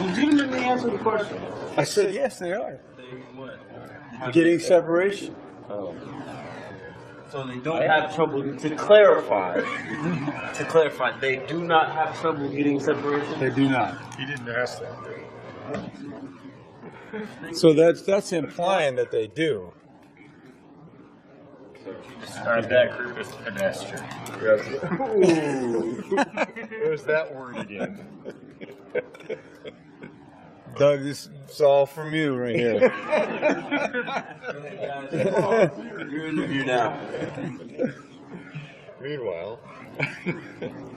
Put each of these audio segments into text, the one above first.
Legitimately answer the question. I said yes, they are. What? Getting separation. Oh. So they don't have trouble. To clarify, they do not have trouble getting separation. They do not. He didn't ask that. So that's implying that they do. Describe that group as pedestrian. There's that word again. Doug, this is all from you right here. You're in the view now. Meanwhile,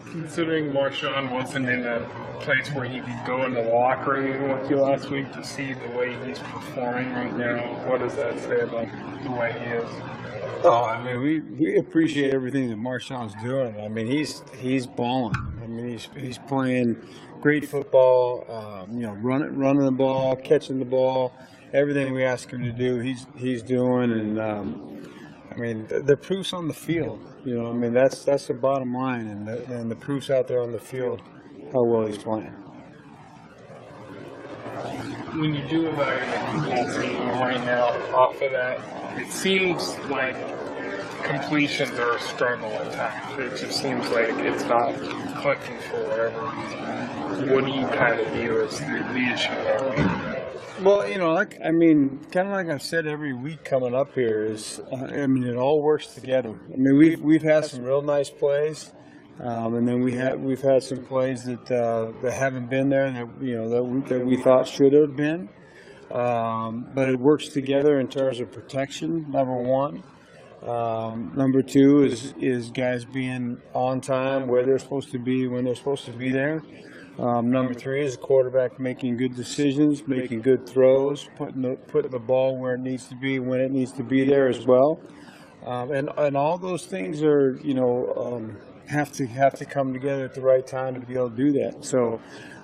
considering Marshawn wasn't in a place where he could go in the locker room with you last week to see the way he's performing right now, what does that say about the way he is? Oh, I mean, we appreciate everything that Marshawn's doing. I mean, he's balling. I mean, he's playing great football. Running the ball, catching the ball, everything we ask him to do, he's doing. And I mean, the proof's on the field. You know, I mean, that's the bottom line, and the proof's out there on the field how well he's playing. When you do evaluate the team right now off of that, it seems like completions are a struggle at times. It just seems like it's not clicking for whatever reason. What do you kind of view as the issue there? Well, kind of like I've said every week coming up here is, it all works together. I mean, we've had some real nice plays, and then we've had some plays that haven't been there that we thought should have been. But it works together in terms of protection. Number one. Number two is guys being on time where they're supposed to be when they're supposed to be there. Number three is the quarterback making good decisions, making good throws, putting the ball where it needs to be when it needs to be there as well. And all those things are have to come together at the right time to be able to do that. So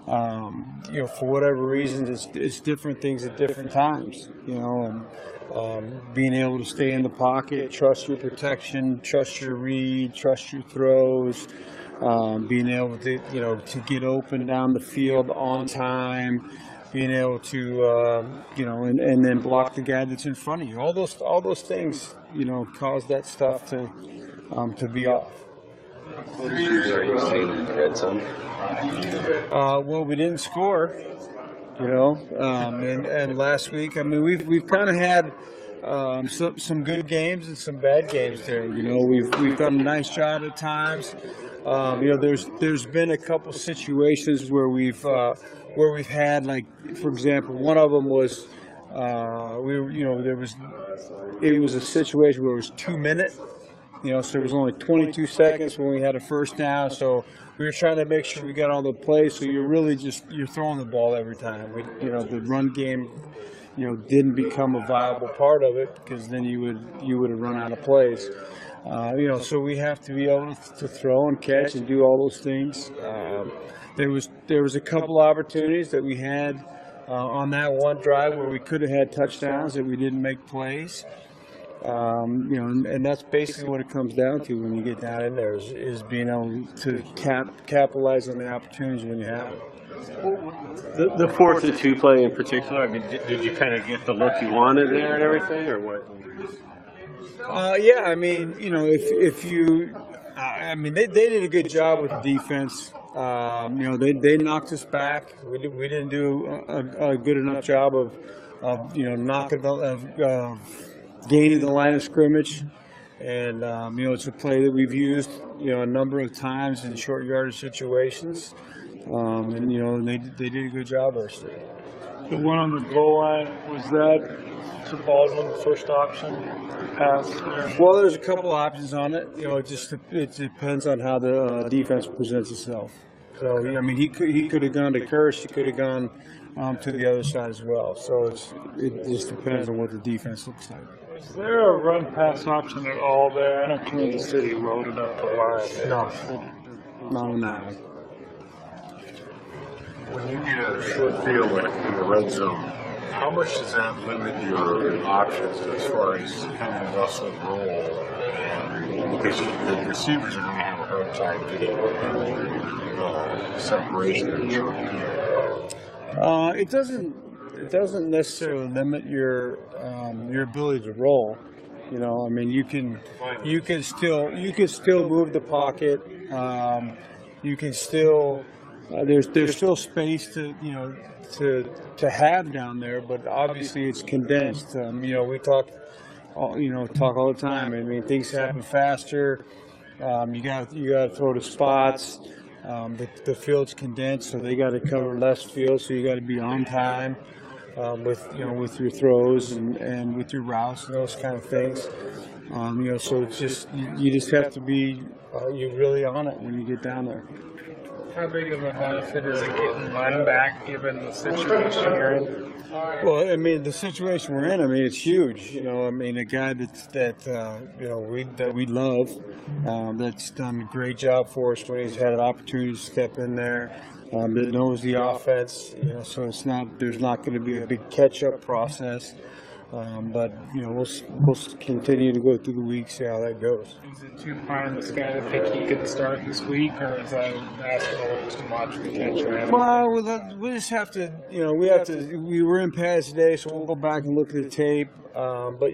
for whatever reason, it's different things at different times. Being able to stay in the pocket, trust your protection, trust your read, trust your throws. Being able to get open down the field on time, being able to and then block the guy that's in front of you. All those things cause that stuff to be off. What are you saying in the red zone? Well, we didn't score, and last week, I mean, we've kind of had some good games and some bad games there. We've done a nice job at times. There's been a couple situations where we've had, like, for example, one of them was it was a situation where it was 2 minutes. So there was only 22 seconds when we had a first down. So we were trying to make sure we got all the plays. So you're really you're throwing the ball every time. The run game, didn't become a viable part of it because then you would have run out of plays. So we have to be able to throw and catch and do all those things. There was a couple opportunities that we had on that one drive where we could have had touchdowns that we didn't make plays. And that's basically what it comes down to when you get down in there is being able to capitalize on the opportunities when you have them. The 4-2 play in particular, I mean, did you kind of get the look you wanted there and everything, or what? Yeah, I mean, if you, they did a good job with the defense. They knocked us back. We didn't do a good enough job of gaining the line of scrimmage. And, it's a play that we've used, a number of times in short yardage situations. And they did a good job versus it. The one on the goal line, was that to Baldwin, the first option pass? Well, there's a couple options on it. It depends on how the defense presents itself. So, he could have gone to Kirsch. He could have gone to the other side as well. So it just depends on what the defense looks like. Is there a run-pass option at all there? I know Kansas City loaded up the line. No, not on that one. When you get a short field like in the red zone, how much does that limit your options as far as kind of Russell roll? Because the receivers are going to have a hard time getting separation? It doesn't necessarily limit your ability to roll. You know, I mean, you can still move the pocket. You can still there's still space to have down there, but obviously it's condensed. You know, we talk all the time. I mean, things happen faster. You got to throw to spots. The field's condensed, so they got to cover less field. So you got to be on time with your throws and with your routes and those kind of things. So it's just you just have to be you really on it when you get down there. How big of a benefit is it getting run back given the situation you're in? Well, I mean, the situation we're in, I mean, it's huge. You know, I mean, a guy that we love, that's done a great job for us when he's had an opportunity to step in there, that knows the offense. You know, so there's not going to be a big catch-up process. But we'll continue to go through the week, see how that goes. Is it too high on this guy to think he could start this week, or is that asking a little too much potential? Well, we just have to, we were in pads today, so we'll go back and look at the tape. But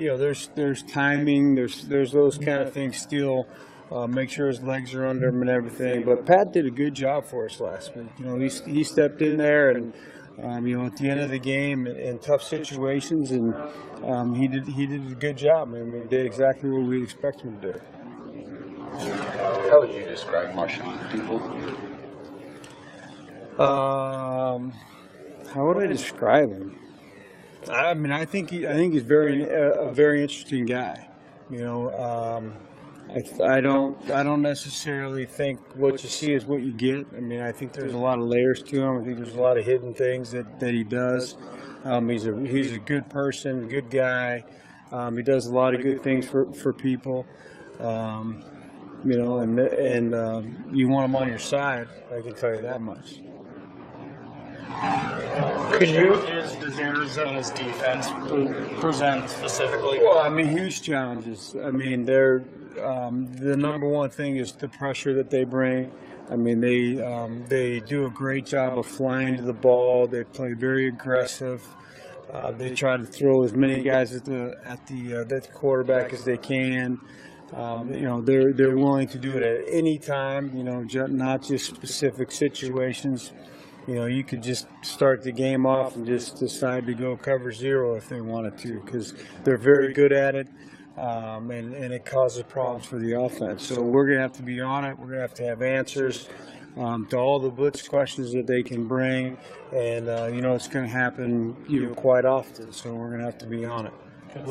there's timing, there's those kind of things still. Make sure his legs are under him and everything. But Pat did a good job for us last week. You know, he stepped in there and. At the end of the game in tough situations, and he did a good job. I mean, he did exactly what we expect him to do. How would you describe Marshawn to people? How would I describe him? I mean, I think he's a very interesting guy. You know, I don't necessarily think what you see is what you get. I mean, I think there's a lot of layers to him. I think there's a lot of hidden things that he does. He's a good person, good guy. He does a lot of good things for people. And you want him on your side. I can tell you that much. Does Arizona's defense present specifically? Well, I mean, huge challenges. I mean, the number one thing is the pressure that they bring. I mean, they do a great job of flying to the ball. They play very aggressive. They try to throw as many guys at the quarterback as they can. They're willing to do it at any time. Not just specific situations. You could just start the game off and just decide to go cover zero if they wanted to, because they're very good at it, and it causes problems for the offense. So we're going to have to be on it. We're going to have answers to all the blitz questions that they can bring, and it's going to happen quite often. So we're going to have to be on it. To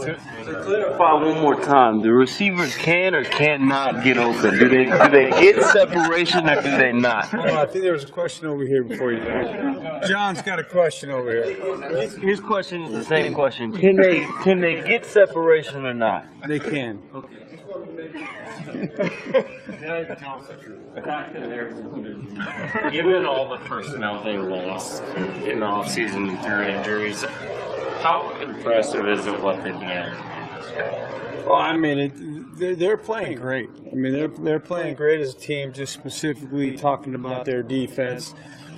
clarify one more time, the receivers can or cannot get open. Do they get separation or do they not? I think there was a question over here before you. John's got a question over here. His question is the same question. Can they get separation or not? They can. Okay. Given all the personnel they lost in the offseason through injuries, how impressive is it what they've done? Well, I mean, they're playing great. I mean, they're playing great as a team. Just specifically talking about their defense,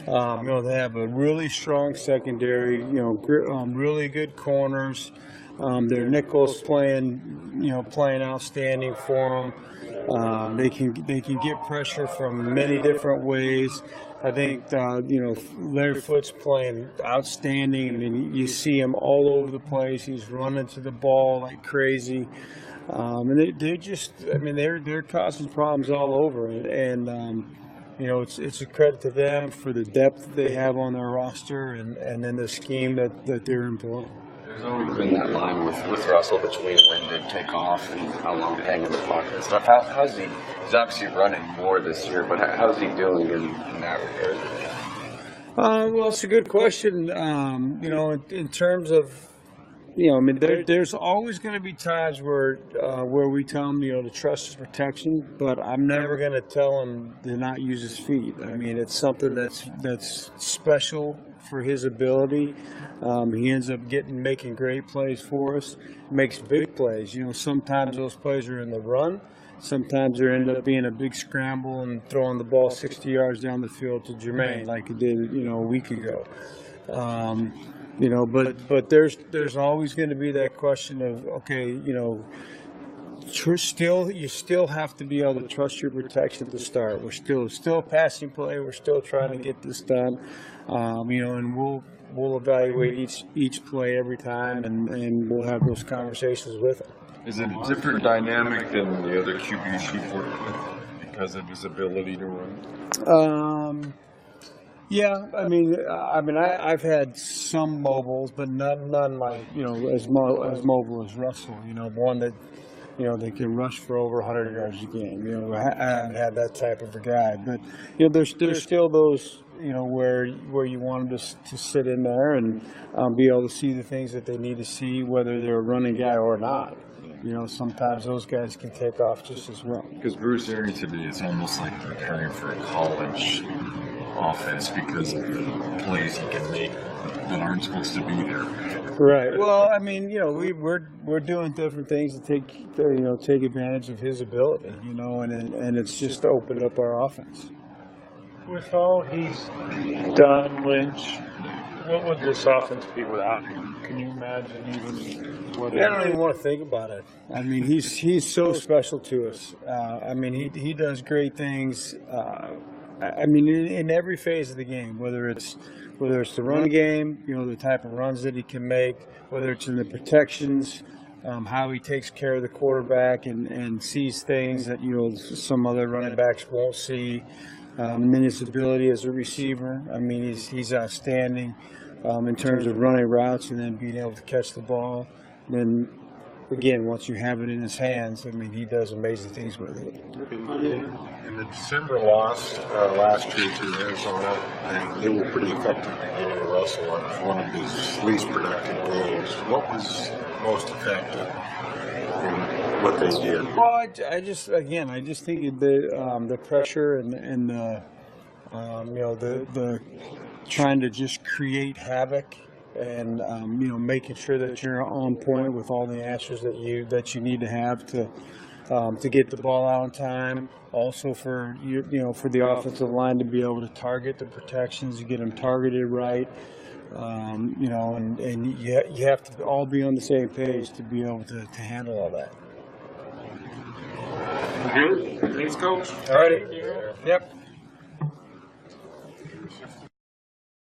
they have a really strong secondary. Really good corners. Their nickels playing outstanding for them. They can get pressure from many different ways. I think Larry Foote's playing outstanding. I mean, you see him all over the place. He's running to the ball like crazy, and they're causing problems all over. And it's a credit to them for the depth that they have on their roster, and then the scheme that they're employing. There's always been that line with Russell between when to take off and how long to hang in the pocket and stuff. How's he? He's obviously running more this year, but how's he doing in that regard? Well, it's a good question. In terms of, there's always going to be times where we tell him, to trust his protection, but I'm never going to tell him to not use his feet. I mean, it's something that's special for his ability. He ends up making great plays for us, makes big plays. Sometimes those plays are in the run, sometimes there end up being a big scramble and throwing the ball 60 yards down the field to Jermaine like it did, a week ago. But there's always going to be that question of, okay, you still have to be able to trust your protection to start. We're still passing play. We're still trying to get this done, and we'll evaluate each play every time, and we'll have those conversations with them. Is it a different dynamic than the other QBs you've worked with because of his ability to run? Yeah, I've had some mobiles, but none like as mobile as Russell. One that they can rush for over 100 yards a game. I haven't had that type of a guy, but there's still those where you want them to sit in there and be able to see the things that they need to see, whether they're a running guy or not. Sometimes those guys can take off just as well. Because Bruce Arians today is almost like preparing for a college offense because of the plays he can make that aren't supposed to be there. Right. Well, we're doing different things to take advantage of his ability, and it's just opened up our offense. With all he's done, Lynch, what would this offense be without him? Can you imagine even what? I don't even want to think about it. He's so special to us. He does great things. In every phase of the game, whether it's the run game, the type of runs that he can make, whether it's in the protections, how he takes care of the quarterback and sees things that some other running backs won't see. And then his ability as a receiver. He's outstanding in terms of running routes and then being able to catch the ball. And then, again, once you have it in his hands, he does amazing things with it. In the December loss last year to Arizona, and they were pretty effective in getting Russell on one of his least productive games. What was most effective in what they did? Well, I just think the pressure and the trying to just create havoc and making sure that you're on point with all the answers that you need to have to get the ball out on time. Also for the offensive line to be able to target the protections, to get them targeted right. And you have to all be on the same page to be able to handle all that. Good. Thanks, Coach. All righty. Yep.